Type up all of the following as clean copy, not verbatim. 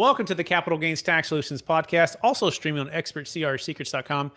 Welcome to the Capital Gains Tax Solutions podcast, also streaming on expertcrsecrets.com,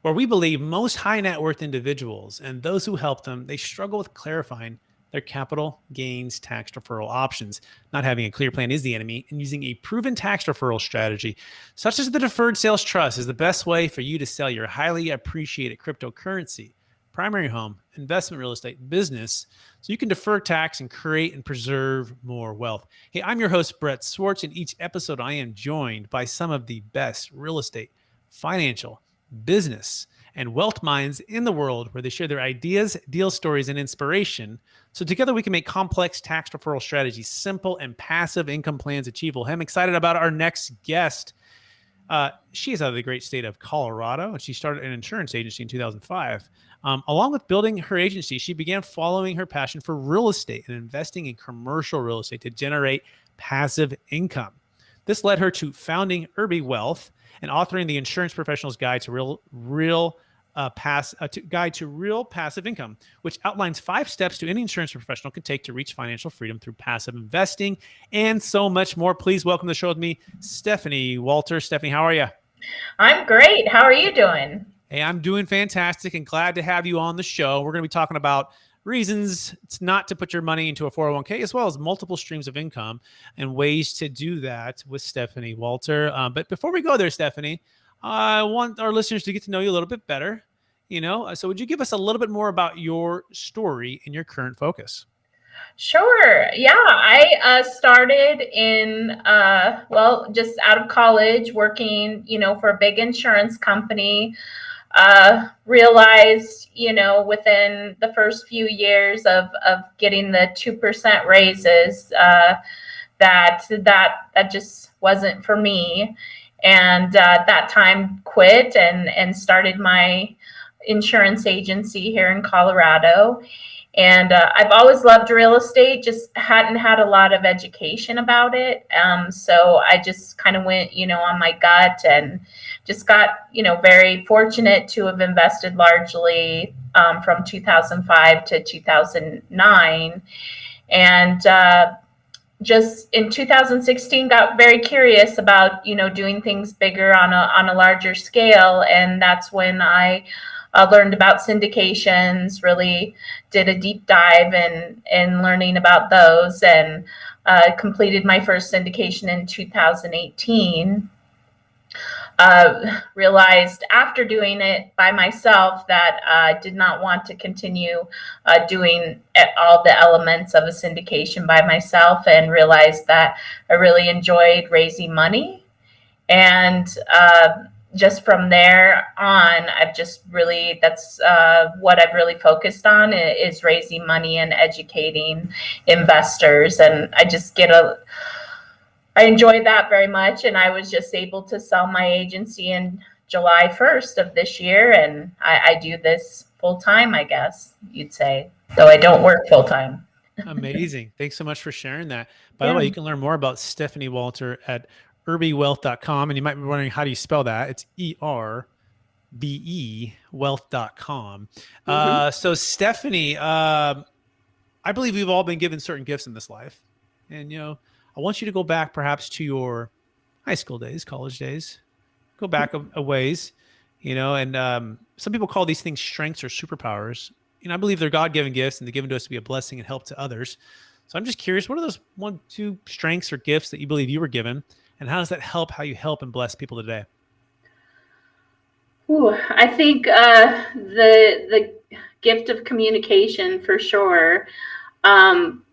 where we believe most high net worth individuals and those who help them, they struggle with clarifying their capital gains tax deferral options. Not having a clear plan is the enemy, and using a proven tax deferral strategy, such as the Deferred Sales Trust, is the best way for you to sell your highly appreciated cryptocurrency, primary home, investment real estate, business, so you can defer tax and create and preserve more wealth. Hey, I'm your host, Brett Swarts. In each episode, I am joined by some of the best real estate, financial, business, and wealth minds in the world, where they share their ideas, deal stories, and inspiration. So together we can make complex tax deferral strategies simple and passive income plans achievable. I'm excited about our next guest. She is out of the great state of Colorado, and she started an insurance agency in 2005. Along with building her agency, she began following her passion for real estate and investing in commercial real estate to generate passive income. This led her to founding Irby Wealth and authoring the Insurance Professional's Guide to Real Passive Income, which outlines 5 steps to any insurance professional can take to reach financial freedom through passive investing and so much more. Please welcome to the show with me, Stephanie Walter. Stephanie, how are you? I'm great. How are you doing? Hey, I'm doing fantastic and glad to have you on the show. We're going to be talking about reasons it's not to put your money into a 401k, as well as multiple streams of income and ways to do that with Stephanie Walter. But before we go there, Stephanie, I want our listeners to get to know you a little bit better. So would you give us a little bit more about your story and your current focus? Sure. Yeah, I started in, just out of college working, for a big insurance company. Realized, within the first few years of getting the 2% raises, that just wasn't for me. And at that time quit and started my insurance agency here in Colorado. And I've always loved real estate, just hadn't had a lot of education about it. So I just kind of went, on my gut, and just got, very fortunate to have invested largely from 2005 to 2009. And just in 2016, got very curious about, doing things bigger on a larger scale. And that's when I learned about syndications, really did a deep dive in learning about those, and completed my first syndication in 2018. Realized after doing it by myself that I did not want to continue doing all the elements of a syndication by myself, and realized that I really enjoyed raising money. And just from there on, that's what I've really focused on, is raising money and educating investors. And I enjoy that very much. And I was just able to sell my agency in July 1st of this year. And I do this full time, I guess you'd say, though I don't work full time. Amazing. Thanks so much for sharing that. By the way, you can learn more about Stephanie Walter at irbywealth.com. And you might be wondering, how do you spell that? It's ERBE wealth.com. So Stephanie, I believe we've all been given certain gifts in this life. And, I want you to go back perhaps to your high school days, college days, go back a ways, and some people call these things strengths or superpowers. I believe they're God-given gifts, and they're given to us to be a blessing and help to others. So I'm just curious, what are those 1-2 strengths or gifts that you believe you were given? And how does that help how you help and bless people today? I think the gift of communication for sure.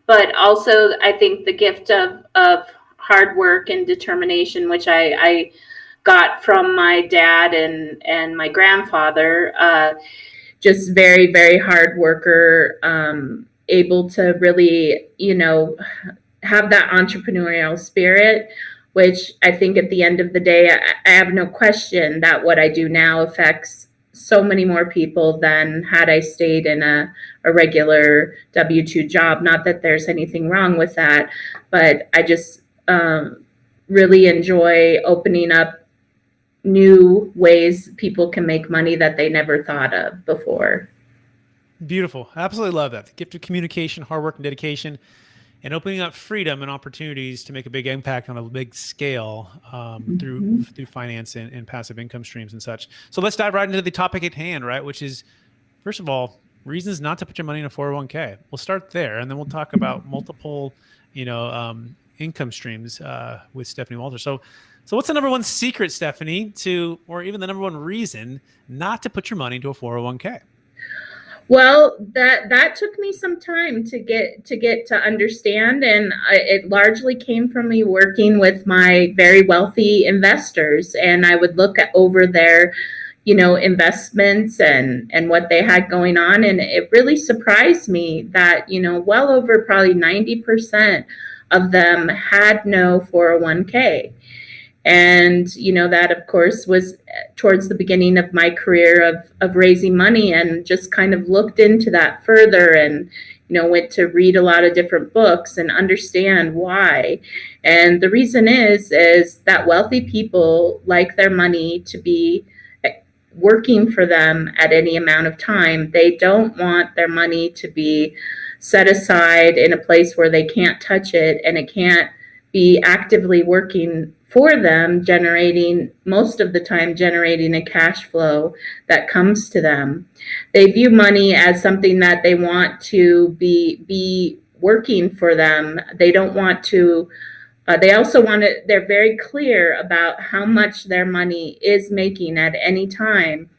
But also I think the gift of hard work and determination, which I got from my dad and my grandfather, just very, very hard worker, able to really, have that entrepreneurial spirit, which I think at the end of the day, I have no question that what I do now affects so many more people than had I stayed in a regular W-2 job. Not that there's anything wrong with that, but I just really enjoy opening up new ways people can make money that they never thought of before. Beautiful. I absolutely love that. The gift of communication, hard work, and dedication. and opening up freedom and opportunities to make a big impact on a big scale through finance and passive income streams and such. So let's dive right into the topic at hand, right? Which is, first of all, reasons not to put your money in a 401k. We'll start there, and then we'll talk about multiple, income streams with Stephanie Walter. So what's the number one secret, Stephanie, or even the number one reason not to put your money into a 401k? Well, that took me some time to get to understand, and it largely came from me working with my very wealthy investors, and I would look over their investments and what they had going on, and it really surprised me that well over probably 90% of them had no 401k. And, that, of course, was towards the beginning of my career of raising money, and just kind of looked into that further and, went to read a lot of different books and understand why. And the reason is that wealthy people like their money to be working for them at any amount of time. They don't want their money to be set aside in a place where they can't touch it, and it can't be actively working for them, most of the time generating a cash flow that comes to them. They view money as something that they want to be working for them. They don't want to they also they're very clear about how much their money is making at any time,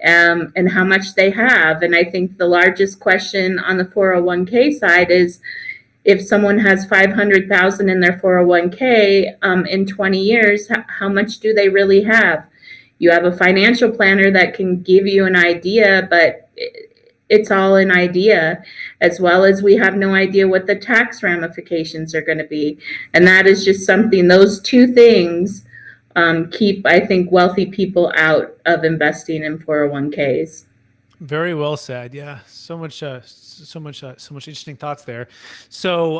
and how much they have. And I think the largest question on the 401k side is, if someone has 500,000 in their 401k in 20 years, how much do they really have? You have a financial planner that can give you an idea, but it's all an idea, as well as we have no idea what the tax ramifications are going to be. And that is just something, those two things keep, I think, wealthy people out of investing in 401ks. Very well said. Yeah. So much interesting thoughts there. So,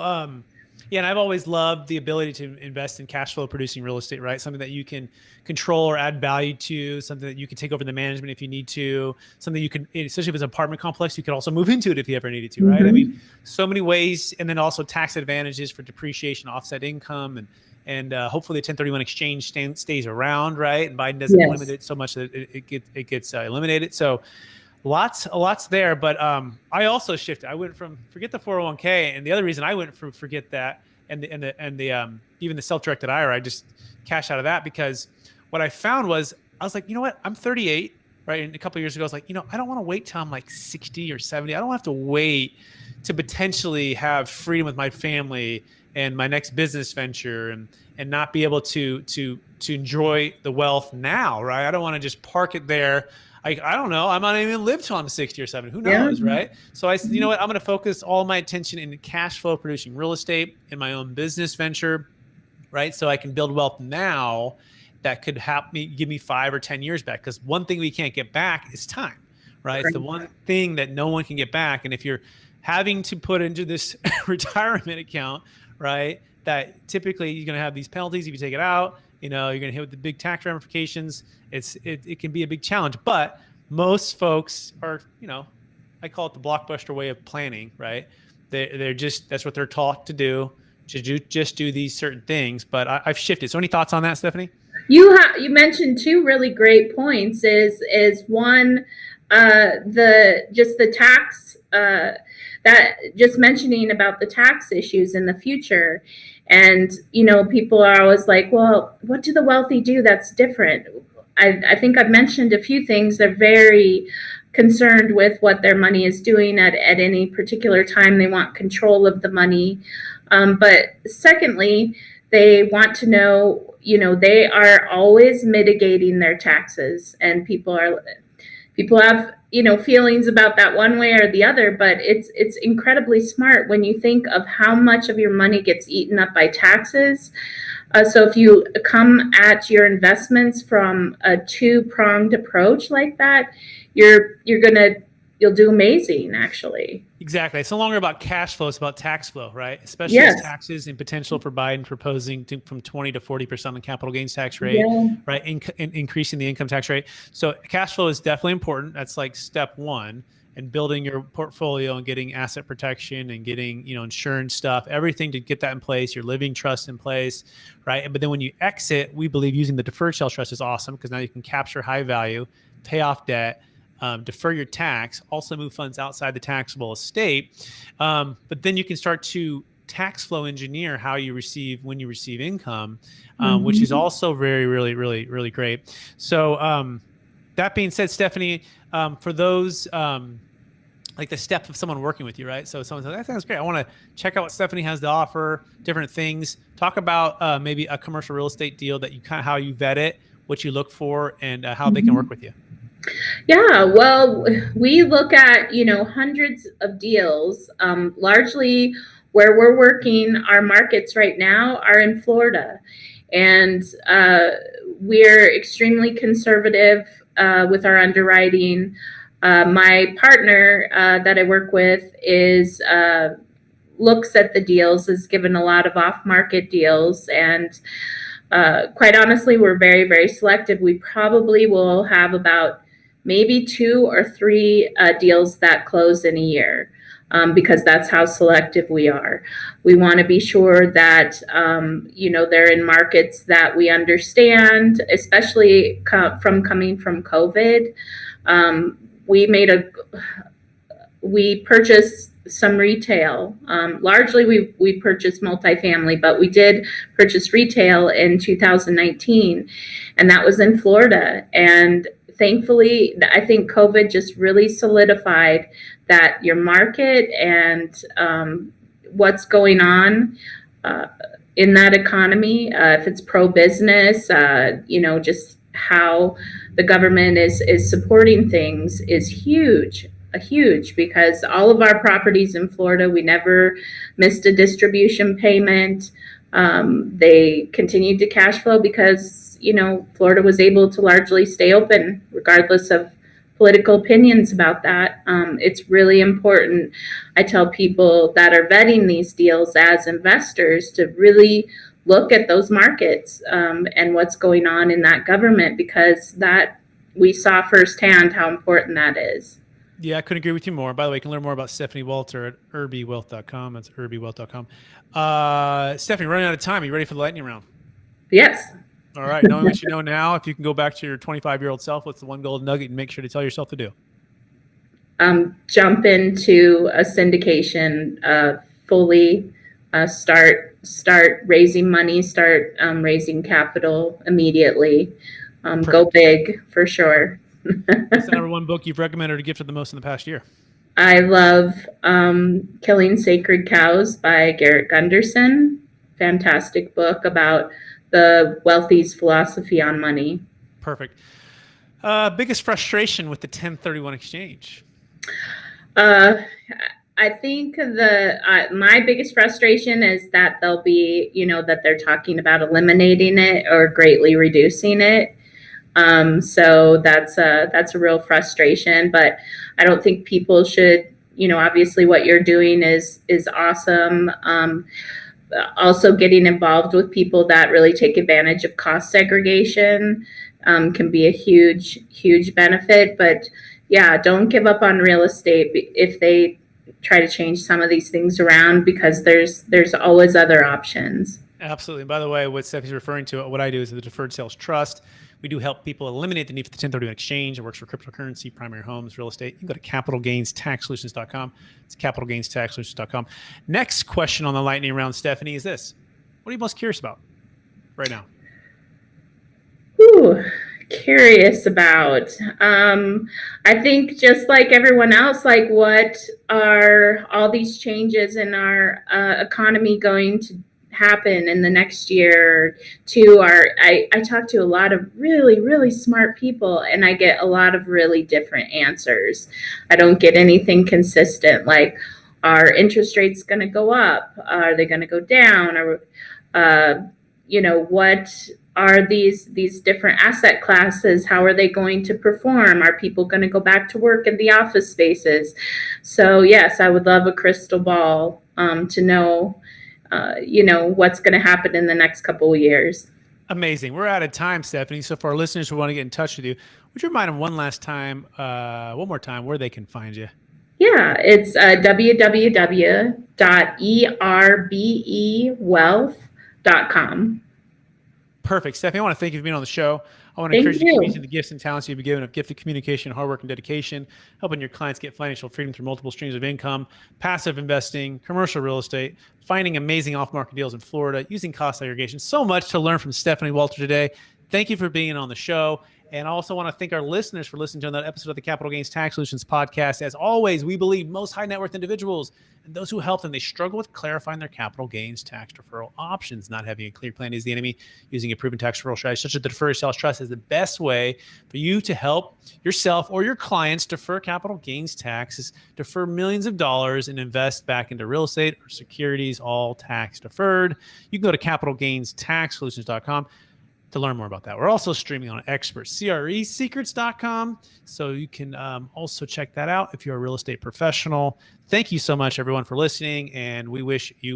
yeah, and I've always loved the ability to invest in cash flow producing real estate, right? Something that you can control or add value to, something that you can take over the management if you need to, something you can, especially if it's an apartment complex, you could also move into it if you ever needed to, right? I mean, so many ways, and then also tax advantages for depreciation, offset income, and hopefully the 1031 exchange stays around, right? And Biden doesn't limit it so much that it gets eliminated. So lots there, but I also shifted. I went from forget the 401k, and the other reason I went from forget that and the even the self-directed IRA, I just cashed out of that, because what I found was, I was like, you know what, I'm 38, right? And a couple of years ago, I was like, I don't want to wait till I'm like 60 or 70. I don't have to wait to potentially have freedom with my family and my next business venture, and not be able to enjoy the wealth now, right? I don't want to just park it there. I don't know. I might even live till I'm 60 or 70. Who knows, right? So I said, you know what? I'm going to focus all my attention in cash flow producing real estate in my own business venture, right? So I can build wealth now that could help me, give me 5 or 10 years back. Because one thing we can't get back is time, right? It's the one thing that no one can get back. And if you're having to put into this retirement account, right, that typically you're going to have these penalties if you take it out. You're going to hit with the big tax ramifications. It can be a big challenge, but most folks are, I call it the blockbuster way of planning, right? They're just, that's what they're taught to do, just do these certain things. But I've shifted. So any thoughts on that, Stephanie? You mentioned two really great points. Is one, the tax, that just mentioning about the tax issues in the future. And, people are always like, well, what do the wealthy do that's different? I think I've mentioned a few things. They're very concerned with what their money is doing at any particular time. They want control of the money. But secondly, they want to know, they are always mitigating their taxes, and people have, feelings about that one way or the other, but it's incredibly smart when you think of how much of your money gets eaten up by taxes. So if you come at your investments from a two-pronged approach like that, you'll do amazing, actually. Exactly. It's no longer about cash flow. It's about tax flow, right? Especially as taxes and potential for Biden proposing from 20 to 40% on the capital gains tax rate, right? Increasing the income tax rate. So cash flow is definitely important. That's like step one. and building your portfolio and getting asset protection and getting, insurance stuff, everything to get that in place, your living trust in place, right? But then when you exit, we believe using the deferred sales trust is awesome because now you can capture high value, pay off debt, defer your tax, also move funds outside the taxable estate. But then you can start to tax flow engineer how you receive when you receive income, which is also very, really, really, really great. So that being said, Stephanie, for those like the step of someone working with you, right? So someone says, that sounds great. I want to check out what Stephanie has to offer, different things. Talk about maybe a commercial real estate deal that you how you vet it, what you look for, and how they can work with you. Yeah, well, we look at, hundreds of deals. Largely where we're working, our markets right now are in Florida. And we're extremely conservative with our underwriting. My partner that I work with is looks at the deals, is given a lot of off-market deals, and quite honestly, we're very, very selective. We probably will have about maybe 2 or 3 deals that close in a year, because that's how selective we are. We want to be sure that, they're in markets that we understand, especially from coming from COVID. We purchased some retail. Largely, we purchased multifamily, but we did purchase retail in 2019, and that was in Florida. And thankfully, I think COVID just really solidified that your market and what's going on in that economy, if it's pro-business, just how the government is supporting things is huge, because all of our properties in Florida, we never missed a distribution payment. They continued to cash flow because, Florida was able to largely stay open regardless of political opinions about that. It's really important. I tell people that are vetting these deals as investors to really look at those markets and what's going on in that government, because that we saw firsthand how important that is. Yeah, I couldn't agree with you more. By the way, you can learn more about Stephanie Walter at irbywealth.com. That's irbywealth.com. Stephanie, running out of time. Are you ready for the lightning round? Yes. All right. Knowing what you know now, if you can go back to your 25-year-old self, what's the one golden nugget and make sure to tell yourself to do? Jump into a syndication, fully start raising money, start raising capital immediately. Go big for sure. What's the number one book you've recommended or gifted the most in the past year? I love Killing Sacred Cows by Garrett Gunderson. Fantastic book about the wealthy's philosophy on money. Perfect. Biggest frustration with the 1031 exchange? I think my biggest frustration is that they'll be, that they're talking about eliminating it or greatly reducing it. So that's a real frustration, but I don't think people should, obviously what you're doing is awesome. Also getting involved with people that really take advantage of cost segregation can be a huge, huge benefit. But yeah, don't give up on real estate if they try to change some of these things around, because there's always other options. Absolutely. And by the way, what Stephanie's referring to, what I do is the Deferred Sales Trust. We do help people eliminate the need for the 1031 exchange. It works for cryptocurrency, primary homes, real estate. You can go to capitalgainstaxsolutions.com. It's capitalgainstaxsolutions.com. Next question on the lightning round, Stephanie, is this. What are you most curious about right now? Ooh, curious about. I think just like everyone else, like what are all these changes in our economy going to happen in the next year or two? I talk to a lot of really, really smart people, and I get a lot of really different answers. I don't get anything consistent, like, are interest rates going to go up? Are they going to go down? Or, what are these different asset classes? How are they going to perform? Are people going to go back to work in the office spaces? So yes, I would love a crystal ball to know what's going to happen in the next couple of years. Amazing. We're out of time, Stephanie. So for our listeners who want to get in touch with you, would you remind them one more time, where they can find you? Yeah, it's www.erbewealth.com. Perfect. Stephanie, I want to thank you for being on the show. I want to Thank encourage you to keep you. using the gifts and talents you've been given of gifted communication, hard work, and dedication, helping your clients get financial freedom through multiple streams of income, passive investing, commercial real estate, finding amazing off-market deals in Florida, using cost segregation. So much to learn from Stephanie Walter today. Thank you for being on the show. And I also want to thank our listeners for listening to another episode of the Capital Gains Tax Solutions podcast. As always, we believe most high net worth individuals and those who help them, they struggle with clarifying their capital gains tax deferral options. Not having a clear plan is the enemy. Using a proven tax deferral strategy such as the Deferred Sales Trust is the best way for you to help yourself or your clients defer capital gains taxes, defer millions of dollars, and invest back into real estate or securities, all tax deferred. You can go to capitalgainstaxsolutions.com to learn more about that. We're also streaming on expertcresecrets.com, so you can also check that out if you're a real estate professional. Thank you so much, everyone, for listening, and we wish you